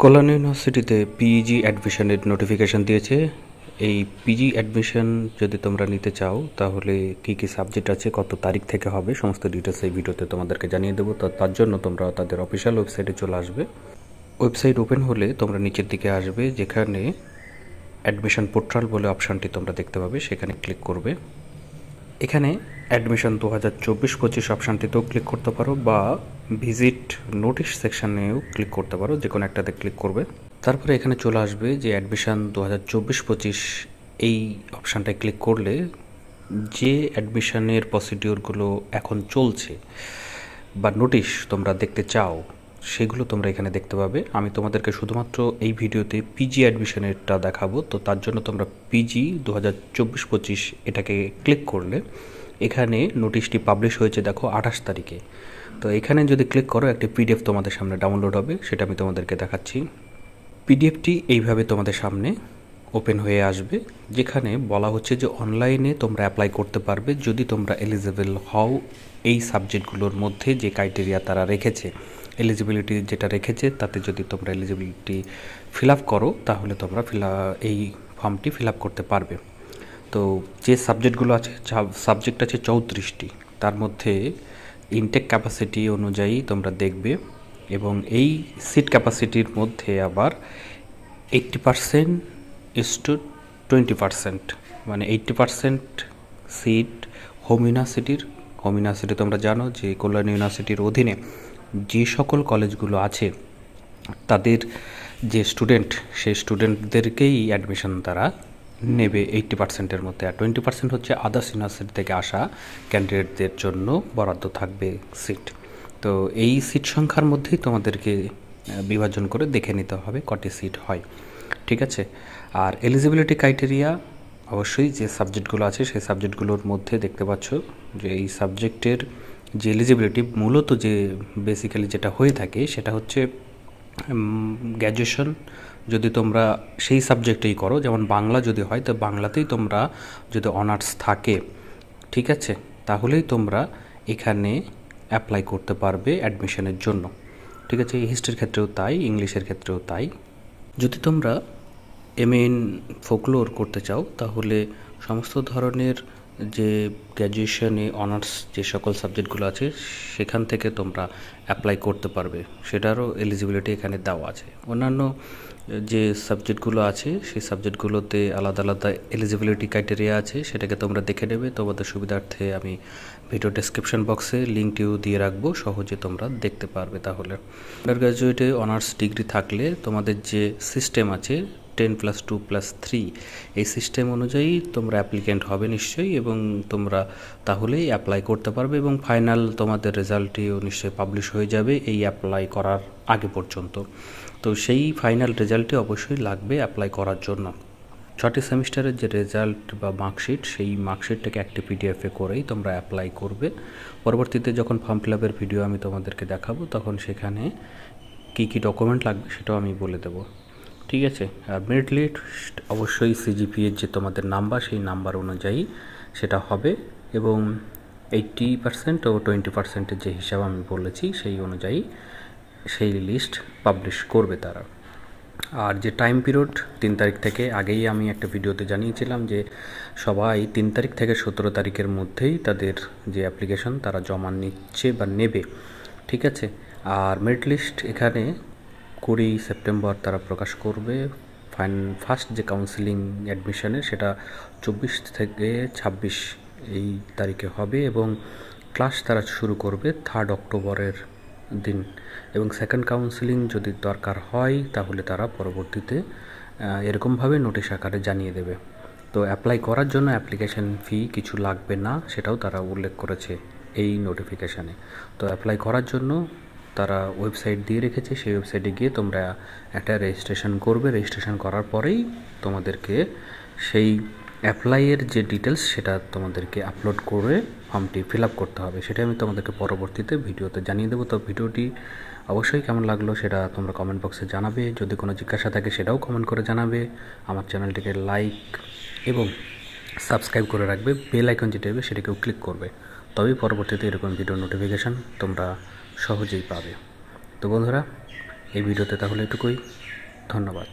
কল্যাণ ইউনিভার্সিটিতে পিজি অ্যাডমিশনের নোটিফিকেশান দিয়েছে। এই পিজি অ্যাডমিশন যদি তোমরা নিতে চাও তাহলে কী কী সাবজেক্ট আছে, কত তারিখ থেকে হবে, সমস্ত ডিটেলস এই ভিডিওতে তোমাদেরকে জানিয়ে দেবো। তো তার জন্য তোমরা তাদের অফিসিয়াল ওয়েবসাইটে চলে আসবে। ওয়েবসাইট ওপেন হলে তোমরা নিচের দিকে আসবে, যেখানে অ্যাডমিশন পোর্টাল বলে অপশানটি তোমরা দেখতে পাবে, সেখানে ক্লিক করবে। এখানে অ্যাডমিশন 2024-25 অপশানটিতেও ক্লিক করতে পারো বা ভিজিট নোটিশ সেকশানেও ক্লিক করতে পারো, যে কোনো একটাতে ক্লিক করবে। তারপরে এখানে চলে আসবে যে অ্যাডমিশন 2024-25 এই অপশানটায় ক্লিক করলে যে অ্যাডমিশনের প্রসিডিওরগুলো এখন চলছে বা নোটিশ তোমরা দেখতে চাও সেগুলো তোমরা এখানে দেখতে পাবে। আমি তোমাদেরকে শুধুমাত্র এই ভিডিওতে পিজি অ্যাডমিশনেরটা দেখাবো। তো তার জন্য তোমরা পিজি 2024-25 এটাকে ক্লিক করলে এখানে নোটিশটি পাবলিশ হয়েছে দেখো 28 তারিখে। তো এখানে যদি ক্লিক করো একটি পিডিএফ তোমাদের সামনে ডাউনলোড হবে, সেটা আমি তোমাদেরকে দেখাচ্ছি। পিডিএফটি এইভাবে তোমাদের সামনে ওপেন হয়ে আসবে, যেখানে বলা হচ্ছে যে অনলাইনে তোমরা অ্যাপ্লাই করতে পারবে যদি তোমরা এলিজিবল হও এই সাবজেক্টগুলোর মধ্যে যে ক্রাইটেরিয়া তারা রেখেছে, এলিজিবিলিটি যেটা রেখেছে তাতে যদি তোমরা এলিজিবিলিটি ফিল আপ করো তাহলে তোমরা এই ফর্মটি ফিল আপ করতে পারবে। তো যে সাবজেক্টগুলো আছে, সাবজেক্ট আছে 34টি, তার মধ্যে ইনটেক ক্যাপাসিটি অনুযায়ী তোমরা দেখবে, এবং এই সিট ক্যাপাসিটির মধ্যে আবার 80% ইস টু 20%, মানে 80% সিট হোম ইউনিভার্সিটি তোমরা জানো যে কল্যাণ ইউনিভার্সিটির অধীনে যে সকল কলেজগুলো আছে তাদের যে স্টুডেন্ট, সেই স্টুডেন্টদেরকেই অ্যাডমিশন তারা নেবে 80%-এর মধ্যে, আর 20% হচ্ছে আদার্স ইউনিভার্সিটি থেকে আসা ক্যান্ডিডেটদের জন্য বরাদ্দ থাকবে সিট। তো এই সিট সংখ্যার মধ্যেই তোমাদেরকে বিভাজন করে দেখে নিতে হবে কটি সিট হয়, ঠিক আছে। আর এলিজিবিলিটি ক্রাইটেরিয়া অবশ্যই যে সাবজেক্টগুলো আছে সেই সাবজেক্টগুলোর মধ্যে দেখতে পাচ্ছ যে এই সাবজেক্টের যে এলিজিবিলিটি মূলত যে বেসিক্যালি যেটা হয়ে থাকে সেটা হচ্ছে গ্র্যাজুয়েশন যদি তোমরা সেই সাবজেক্টেই করো, যেমন বাংলা যদি হয় তো বাংলাতেই তোমরা যদি অনার্স থাকে, ঠিক আছে, তাহলেই তোমরা এখানে অ্যাপ্লাই করতে পারবে অ্যাডমিশনের জন্য, ঠিক আছে। হিস্ট্রির ক্ষেত্রেও তাই, ইংলিশের ক্ষেত্রেও তাই। যদি তোমরা এমএ ইন ফোকলোর করতে চাও তাহলে সমস্ত ধরনের যে গ্র্যাজুয়েশনে অনার্স যে সকল সাবজেক্টগুলো আছে সেখান থেকে তোমরা অ্যাপ্লাই করতে পারবে, সেটারও এলিজিবিলিটি এখানে দেওয়া আছে। অন্যান্য যে সাবজেক্টগুলো আছে সেই সাবজেক্টগুলোতে আলাদা আলাদা এলিজিবিলিটি ক্রাইটেরিয়া আছে, সেটাকে তোমরা দেখে নেবে। তোমাদের সুবিধার্থে আমি ভিডিও ডেসক্রিপশন বক্সে লিঙ্কটিও দিয়ে রাখবো, সহজে তোমরা দেখতে পারবে। তাহলে আন্ডার গ্র্যাজুয়েটে অনার্স ডিগ্রি থাকলে তোমাদের যে সিস্টেম আছে 10+2+3 এই সিস্টেম অনুযায়ী তোমরা অ্যাপ্লিকেন্ট হবে নিশ্চয়ই, এবং তোমরা তাহলেই অ্যাপ্লাই করতে পারবে, এবং ফাইনাল তোমাদের রেজাল্টটিও নিশ্চয়ই পাবলিশ হয়ে যাবে এই অ্যাপ্লাই করার আগে পর্যন্ত। তো সেই ফাইনাল রেজাল্টটি অবশ্যই লাগবে অ্যাপ্লাই করার জন্য। 6টি সেমিস্টারের যে রেজাল্ট বা মার্কশিট, সেই মার্কশিটটাকে একটি পিডিএফে করেই তোমরা অ্যাপ্লাই করবে। পরবর্তীতে যখন ফর্ম ফিল আপের ভিডিও আমি তোমাদেরকে দেখাবো তখন সেখানে কী কী ডকুমেন্ট লাগবে সেটাও আমি বলে দেবো, ঠিক আছে। আর মেরিট লিস্ট অবশ্যই সিজিপিএর যে তোমাদের নাম্বার সেই নাম্বার অনুযায়ী সেটা হবে, এবং 80% ও 20%-এর যে হিসাব আমি বলেছি সেই অনুযায়ী সেই লিস্ট পাবলিশ করবে তারা। আর যে টাইম পিরিয়ড 3 তারিখ থেকে, আগেই আমি একটা ভিডিওতে জানিয়েছিলাম যে সবাই 3 তারিখ থেকে 17 তারিখের মধ্যেই তাদের যে অ্যাপ্লিকেশন তারা জমা নিচ্ছে বা নেবে, ঠিক আছে। আর মেরিট লিস্ট এখানে 20 সেপ্টেম্বর তারা প্রকাশ করবে। ফার্স্ট যে কাউন্সিলিং অ্যাডমিশনের সেটা 24 থেকে 26 এই তারিখে হবে, এবং ক্লাস তারা শুরু করবে 3 অক্টোবরের দিন, এবং সেকেন্ড কাউন্সিলিং যদি দরকার হয় তাহলে তারা পরবর্তীতে এরকমভাবে নোটিশ আকারে জানিয়ে দেবে। তো অ্যাপ্লাই করার জন্য অ্যাপ্লিকেশন ফি কিছু লাগবে না, সেটাও তারা উল্লেখ করেছে এই নোটিফিকেশানে। তো অ্যাপ্লাই করার জন্য তারা ওয়েবসাইট দিয়ে রেখেছে, সেই ওয়েবসাইটে গিয়ে তোমরা একটা রেজিস্ট্রেশন করবে। রেজিস্ট্রেশন করার পরেই তোমাদেরকে সেই অ্যাপ্লাইয়ের যে ডিটেলস সেটা তোমাদেরকে আপলোড করে ফর্মটি ফিল আপ করতে হবে, সেটা আমি তোমাদেরকে পরবর্তীতে ভিডিওতে জানিয়ে দেবো। তো ভিডিওটি অবশ্যই কেমন লাগলো সেটা তোমরা কমেন্ট বক্সে জানাবে, যদি কোনো জিজ্ঞাসা থাকে সেটাও কমেন্ট করে জানাবে। আমার চ্যানেলটিকে লাইক এবং সাবস্ক্রাইব করে রাখবে, বেল আইকন যেটা হবে সেটাকেও ক্লিক করবে, তবেই পরবর্তীতে এরকম ভিডিও নোটিফিকেশান তোমরা সহজেই পাবে। তো বন্ধুরা, এই ভিডিওতে তাহলে এটুকুই। ধন্যবাদ।